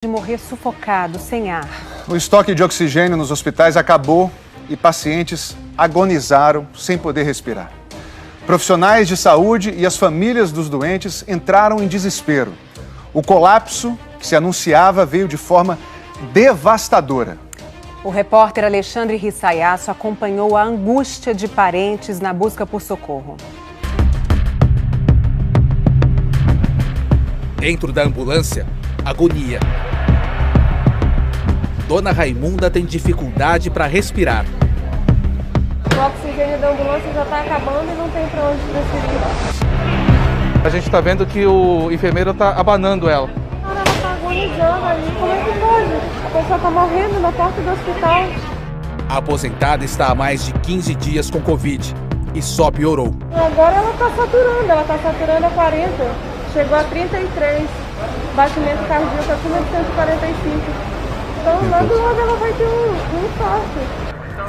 de morrer sufocado, sem ar. O estoque de oxigênio nos hospitais acabou e pacientes agonizaram sem poder respirar. Profissionais de saúde e as famílias dos doentes entraram em desespero. O colapso que se anunciava veio de forma devastadora. O repórter Alexandre Rissaiasso acompanhou a angústia de parentes na busca por socorro. Dentro da ambulância, agonia. Dona Raimunda tem dificuldade para respirar. O oxigênio da ambulância já está acabando e não tem para onde transferir. A gente está vendo que o enfermeiro está abanando ela. Ela está agonizando ali, como é que pode? A pessoa está morrendo na porta do hospital. A aposentada está há mais de 15 dias com Covid e só piorou. Agora ela está saturando a 40, chegou a 33, batimento cardíaco acima de 145. Então logo ela vai ter um infarto.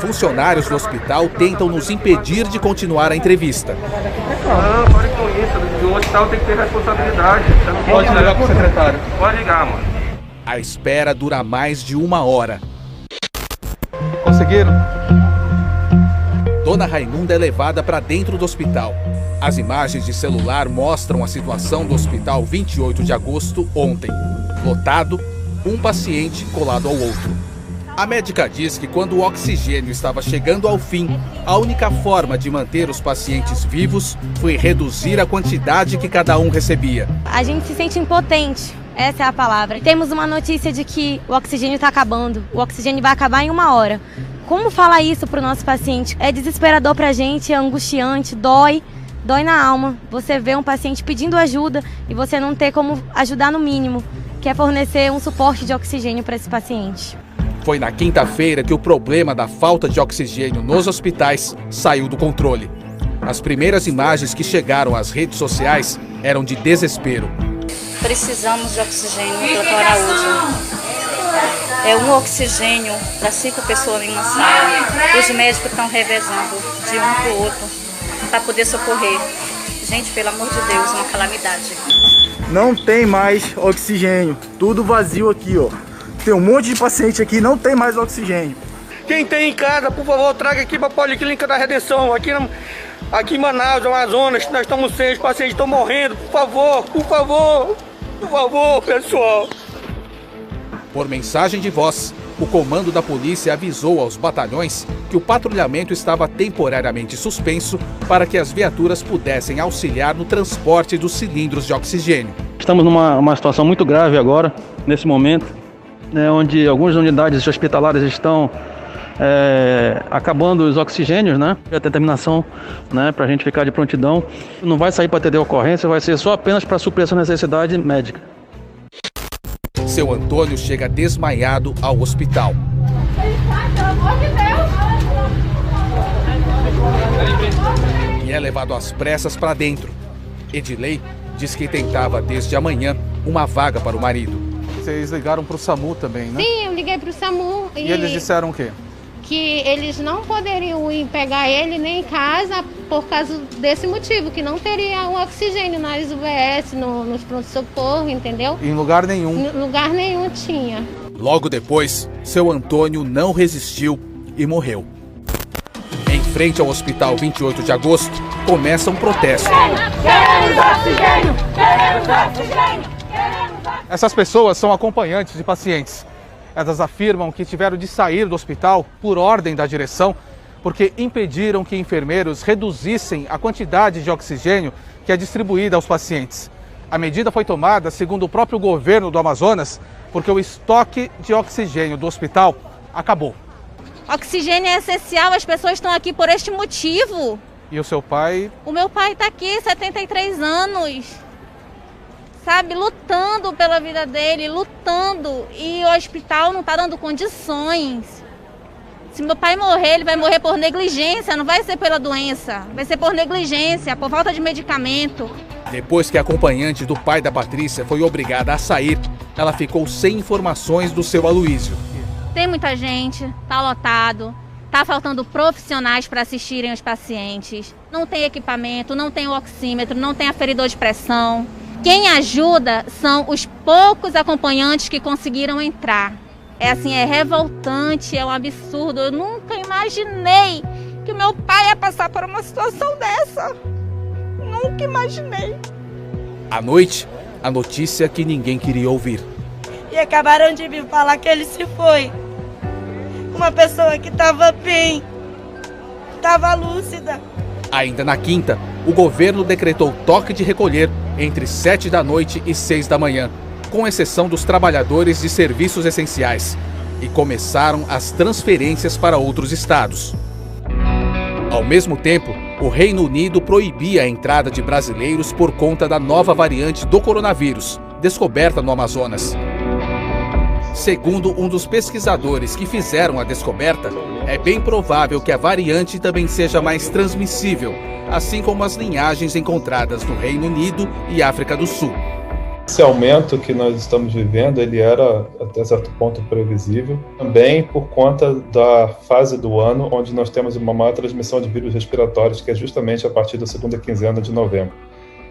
Funcionários do hospital tentam nos impedir de continuar a entrevista. Não, pare com isso. O hospital tem que ter responsabilidade. Você não Pode ligar para o secretário. Pode ligar, mano. A espera dura mais de 1 hora. Conseguiram? Dona Raimunda é levada para dentro do hospital. As imagens de celular mostram a situação do hospital 28 de agosto ontem. Lotado, um paciente colado ao outro. A médica diz que quando o oxigênio estava chegando ao fim, a única forma de manter os pacientes vivos foi reduzir a quantidade que cada um recebia. A gente se sente impotente, essa é a palavra. Temos uma notícia de que o oxigênio está acabando, o oxigênio vai acabar em 1 hora. Como falar isso para o nosso paciente? É desesperador para a gente, é angustiante, dói na alma. Você vê um paciente pedindo ajuda e você não ter como ajudar no mínimo, que é fornecer um suporte de oxigênio para esse paciente. Foi na quinta-feira que o problema da falta de oxigênio nos hospitais saiu do controle. As primeiras imagens que chegaram às redes sociais eram de desespero. Precisamos de oxigênio, doutor Araújo. É um oxigênio para 5 pessoas em uma sala. Os médicos estão revezando de um para o outro para poder socorrer. Gente, pelo amor de Deus, é uma calamidade. Não tem mais oxigênio, tudo vazio aqui, ó. Tem um monte de paciente aqui, não tem mais oxigênio. Quem tem em casa, por favor, traga aqui para a Policlínica da Redenção. Aqui em Manaus, Amazonas, nós estamos sem, os pacientes estão morrendo. Por favor, pessoal. Por mensagem de voz, o comando da polícia avisou aos batalhões que o patrulhamento estava temporariamente suspenso para que as viaturas pudessem auxiliar no transporte dos cilindros de oxigênio. Estamos numa situação muito grave agora, nesse momento, onde algumas unidades hospitalares estão acabando os oxigênios, a determinação, para a gente ficar de prontidão. Não vai sair para atender a ocorrência, vai ser só apenas para suprir essa necessidade médica. Seu Antônio chega desmaiado ao hospital. E é levado às pressas para dentro. Edilei diz que tentava desde amanhã uma vaga para o marido. Vocês ligaram para o SAMU também, né? Sim, eu liguei para o SAMU. E eles disseram o quê? Que eles não poderiam ir pegar ele nem em casa por causa desse motivo, que não teria um oxigênio nas UBS, nos pronto-socorro, entendeu? Em lugar nenhum. Em lugar nenhum tinha. Logo depois, seu Antônio não resistiu e morreu. Em frente ao Hospital 28 de Agosto, começa um protesto. Queremos oxigênio! Queremos oxigênio! Essas pessoas são acompanhantes de pacientes. Elas afirmam que tiveram de sair do hospital por ordem da direção, porque impediram que enfermeiros reduzissem a quantidade de oxigênio que é distribuída aos pacientes. A medida foi tomada, segundo o próprio governo do Amazonas, porque o estoque de oxigênio do hospital acabou. Oxigênio é essencial, as pessoas estão aqui por este motivo. E o seu pai? O meu pai está aqui, 73 anos. Sabe, lutando pela vida dele, lutando, e o hospital não está dando condições. Se meu pai morrer, ele vai morrer por negligência, não vai ser pela doença, vai ser por negligência, por falta de medicamento. Depois que a acompanhante do pai da Patrícia foi obrigada a sair, ela ficou sem informações do seu Aloísio. Tem muita gente, tá lotado, tá faltando profissionais para assistirem os pacientes, não tem equipamento, não tem o oxímetro, não tem aferidor de pressão. Quem ajuda são os poucos acompanhantes que conseguiram entrar. É revoltante, é um absurdo. Eu nunca imaginei que o meu pai ia passar por uma situação dessa. Nunca imaginei. À noite, a notícia que ninguém queria ouvir. E acabaram de me falar que ele se foi. Uma pessoa que estava bem, estava lúcida. Ainda na quinta, o governo decretou toque de recolher entre 7 da noite e 6 da manhã, com exceção dos trabalhadores de serviços essenciais. E começaram as transferências para outros estados. Ao mesmo tempo, o Reino Unido proibia a entrada de brasileiros por conta da nova variante do coronavírus, descoberta no Amazonas. Segundo um dos pesquisadores que fizeram a descoberta, é bem provável que a variante também seja mais transmissível, assim como as linhagens encontradas no Reino Unido e África do Sul. Esse aumento que nós estamos vivendo, ele era até certo ponto previsível, também por conta da fase do ano onde nós temos uma maior transmissão de vírus respiratórios, que é justamente a partir da segunda quinzena de novembro.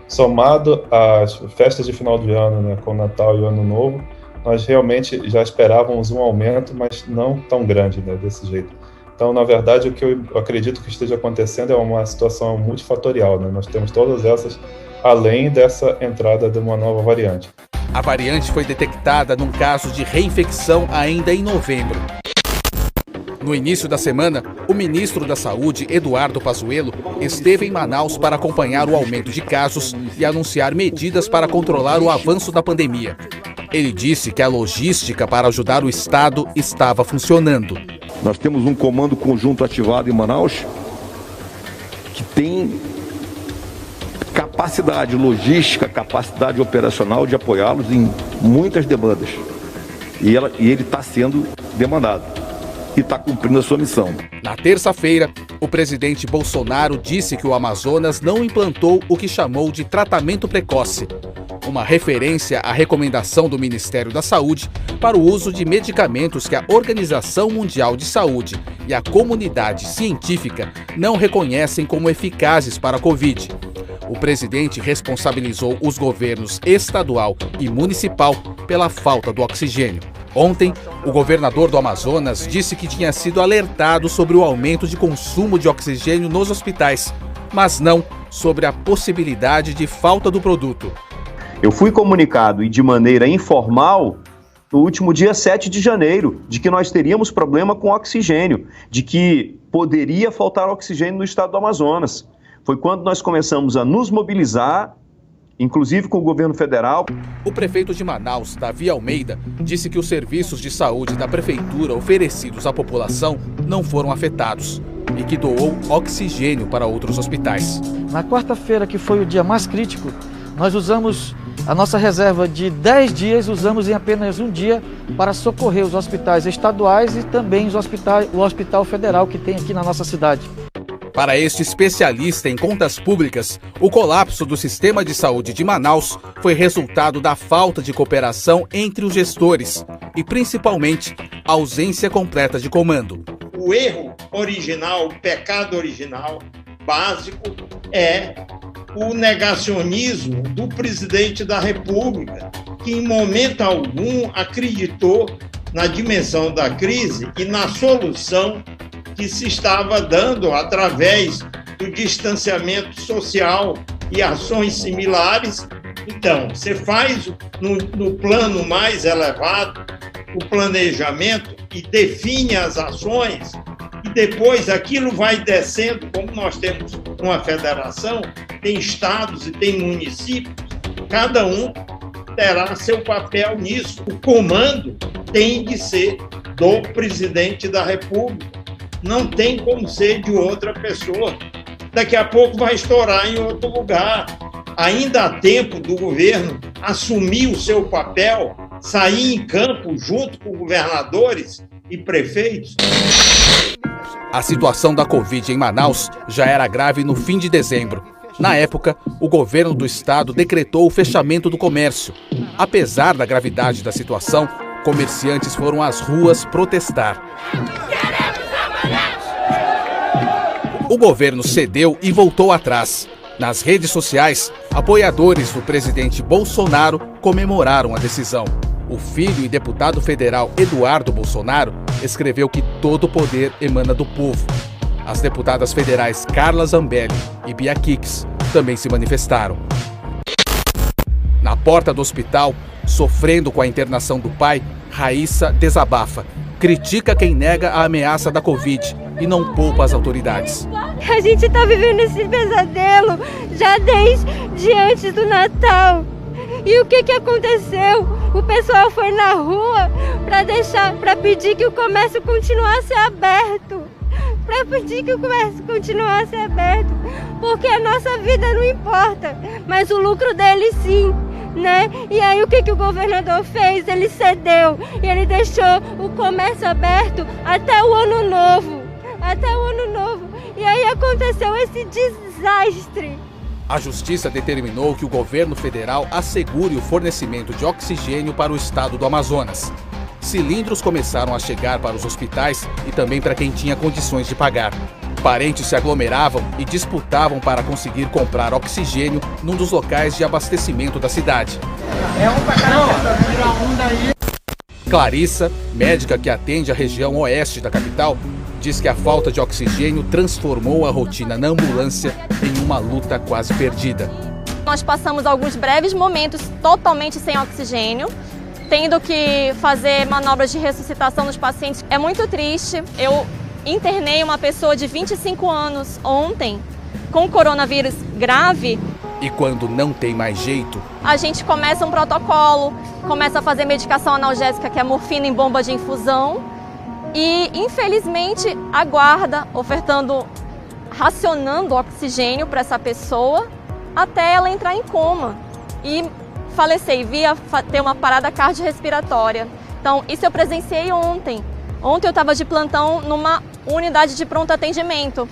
Somado às festas de final de ano, com o Natal e o Ano Novo, nós realmente já esperávamos um aumento, mas não tão grande, desse jeito. Então, na verdade, o que eu acredito que esteja acontecendo é uma situação multifatorial. Nós temos todas essas, além dessa entrada de uma nova variante. A variante foi detectada num caso de reinfecção ainda em novembro. No início da semana, o ministro da Saúde, Eduardo Pazuello, esteve em Manaus para acompanhar o aumento de casos e anunciar medidas para controlar o avanço da pandemia. Ele disse que a logística para ajudar o Estado estava funcionando. Nós temos um comando conjunto ativado em Manaus que tem capacidade logística, capacidade operacional de apoiá-los em muitas demandas. E ele está sendo demandado e está cumprindo a sua missão. Na terça-feira, o presidente Bolsonaro disse que o Amazonas não implantou o que chamou de tratamento precoce, uma referência à recomendação do Ministério da Saúde para o uso de medicamentos que a Organização Mundial de Saúde e a comunidade científica não reconhecem como eficazes para a Covid. O presidente responsabilizou os governos estadual e municipal pela falta do oxigênio. Ontem, o governador do Amazonas disse que tinha sido alertado sobre o aumento de consumo de oxigênio nos hospitais, mas não sobre a possibilidade de falta do produto. Eu fui comunicado, e de maneira informal, no último dia 7 de janeiro, de que nós teríamos problema com oxigênio, de que poderia faltar oxigênio no estado do Amazonas. Foi quando nós começamos a nos mobilizar, inclusive com o governo federal. O prefeito de Manaus, Davi Almeida, disse que os serviços de saúde da prefeitura oferecidos à população não foram afetados e que doou oxigênio para outros hospitais. Na quarta-feira, que foi o dia mais crítico, nós usamos a nossa reserva de 10 dias, usamos em apenas um dia para socorrer os hospitais estaduais e também o Hospital Federal que tem aqui na nossa cidade. Para este especialista em contas públicas, o colapso do sistema de saúde de Manaus foi resultado da falta de cooperação entre os gestores e, principalmente, a ausência completa de comando. O erro original, o pecado original, básico, é o negacionismo do presidente da República, que em momento algum acreditou na dimensão da crise e na solução que se estava dando através do distanciamento social e ações similares. Então, você faz no plano mais elevado o planejamento e define as ações, e depois aquilo vai descendo, como nós temos uma federação, tem estados e tem municípios, cada um terá seu papel nisso. O comando tem de ser do presidente da República, não tem como ser de outra pessoa. Daqui a pouco vai estourar em outro lugar. Ainda há tempo do governo assumir o seu papel, sair em campo junto com governadores e prefeitos. A situação da Covid em Manaus já era grave no fim de dezembro. Na época, o governo do estado decretou o fechamento do comércio. Apesar da gravidade da situação, comerciantes foram às ruas protestar. O governo cedeu e voltou atrás. Nas redes sociais, apoiadores do presidente Bolsonaro comemoraram a decisão. O filho e deputado federal Eduardo Bolsonaro escreveu que todo o poder emana do povo. As deputadas federais Carla Zambelli e Bia Kicis também se manifestaram. Na porta do hospital, sofrendo com a internação do pai, Raíssa desabafa. Critica quem nega a ameaça da Covid e não poupa as autoridades. A gente está vivendo esse pesadelo já desde antes do Natal. E o que aconteceu? O pessoal foi na rua para pedir que o comércio continuasse aberto. Para pedir que o comércio continuasse aberto. Porque a nossa vida não importa, mas o lucro deles sim. Né? E aí o que o governador fez? Ele cedeu e ele deixou o comércio aberto até o ano novo. Até o ano novo. E aí aconteceu esse desastre. A justiça determinou que o governo federal assegure o fornecimento de oxigênio para o estado do Amazonas. Cilindros começaram a chegar para os hospitais e também para quem tinha condições de pagar. Parentes se aglomeravam e disputavam para conseguir comprar oxigênio num dos locais de abastecimento da cidade. Clarissa, médica que atende a região oeste da capital, diz que a falta de oxigênio transformou a rotina na ambulância em uma luta quase perdida. Nós passamos alguns breves momentos totalmente sem oxigênio, tendo que fazer manobras de ressuscitação nos pacientes. É muito triste. Eu internei uma pessoa de 25 anos ontem com coronavírus grave. E quando não tem mais jeito, a gente começa um protocolo, começa a fazer medicação analgésica, que é morfina em bomba de infusão. E, infelizmente, aguarda, racionando oxigênio para essa pessoa até ela entrar em coma e falecer, via ter uma parada cardiorrespiratória. Então, isso eu presenciei ontem. Ontem eu estava de plantão numa unidade de pronto atendimento.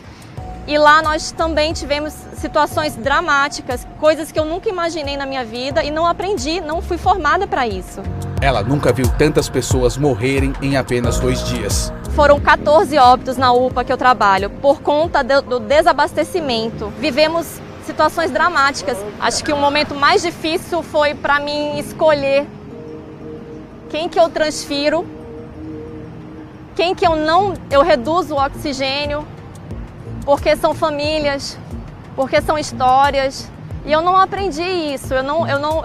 E lá nós também tivemos situações dramáticas, coisas que eu nunca imaginei na minha vida e não aprendi, não fui formada para isso. Ela nunca viu tantas pessoas morrerem em apenas 2 dias. Foram 14 óbitos na UPA que eu trabalho por conta do desabastecimento. Vivemos situações dramáticas. Acho que o momento mais difícil foi para mim escolher quem que eu transfiro, quem que eu reduzo o oxigênio, porque são famílias, porque são histórias. E eu não aprendi isso,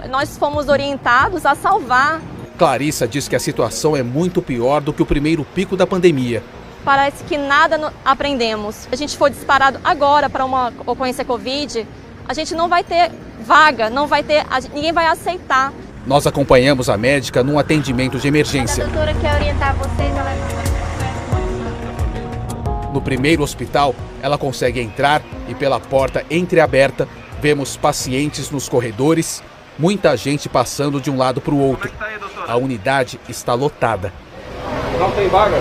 nós fomos orientados a salvar. Clarissa diz que a situação é muito pior do que o primeiro pico da pandemia. Parece que nada aprendemos. A gente foi disparado agora para uma ocorrência Covid, a gente não vai ter vaga, ninguém vai aceitar. Nós acompanhamos a médica num atendimento de emergência. A doutora quer orientar vocês, No primeiro hospital, ela consegue entrar e pela porta entreaberta, vemos pacientes nos corredores, muita gente passando de um lado para o outro. A unidade está lotada. Não tem vaga?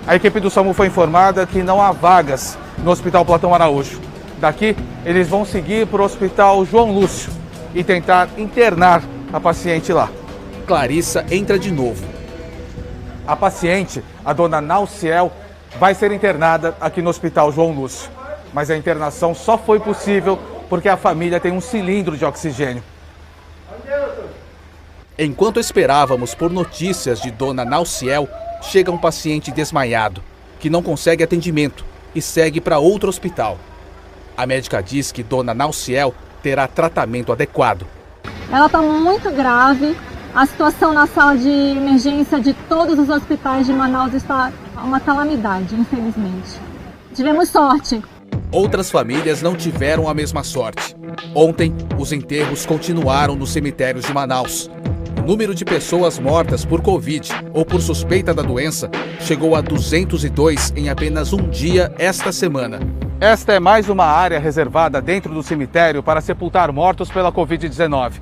A equipe do SAMU foi informada que não há vagas no Hospital Platão Araújo. Daqui, eles vão seguir para o Hospital João Lúcio e tentar internar a paciente lá. Clarissa entra de novo. A paciente, a dona Nauciel, vai ser internada aqui no Hospital João Lúcio. Mas a internação só foi possível porque a família tem um cilindro de oxigênio. Enquanto esperávamos por notícias de dona Nauciel, chega um paciente desmaiado, que não consegue atendimento e segue para outro hospital. A médica diz que dona Nauciel terá tratamento adequado. Ela está muito grave. A situação na sala de emergência de todos os hospitais de Manaus está uma calamidade, infelizmente. Tivemos sorte. Outras famílias não tiveram a mesma sorte. Ontem, os enterros continuaram nos cemitérios de Manaus. O número de pessoas mortas por Covid ou por suspeita da doença chegou a 202 em apenas um dia esta semana. Esta é mais uma área reservada dentro do cemitério para sepultar mortos pela Covid-19.